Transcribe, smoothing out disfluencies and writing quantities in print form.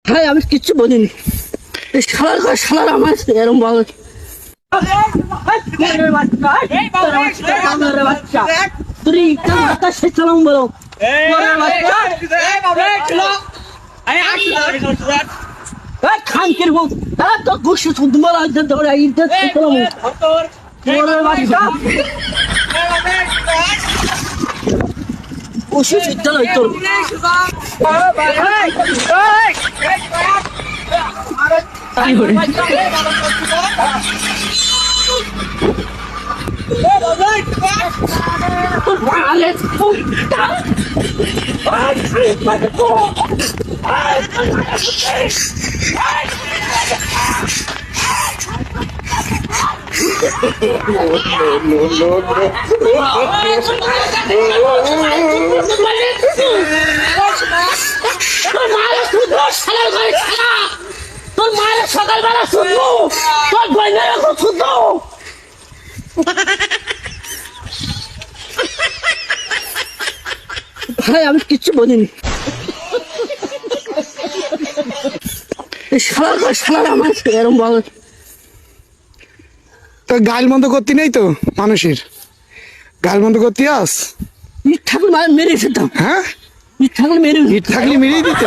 ভাই আমি কিচ্ছু বলিনি। শালার আমার এরকম বলে বলো খান কিরকম তো ঘুষ তোমার ওষুধ বিদ্যালয় তোর তাই করে তোর মায়ের সকালবেলা শুনবো তোর বইনের এখন শুনবো ভাই আমি কিচ্ছু বলিনি। শালার আমার এরকম বলে তো গাল বন্ধ করতে নেই তো মানুষের গাল বন্ধ করতে আস ইট থাকলে মেরে ফেলতাম। হ্যাঁ ইট থাকলে মেরে ইট থাকলে মেরেই দিত।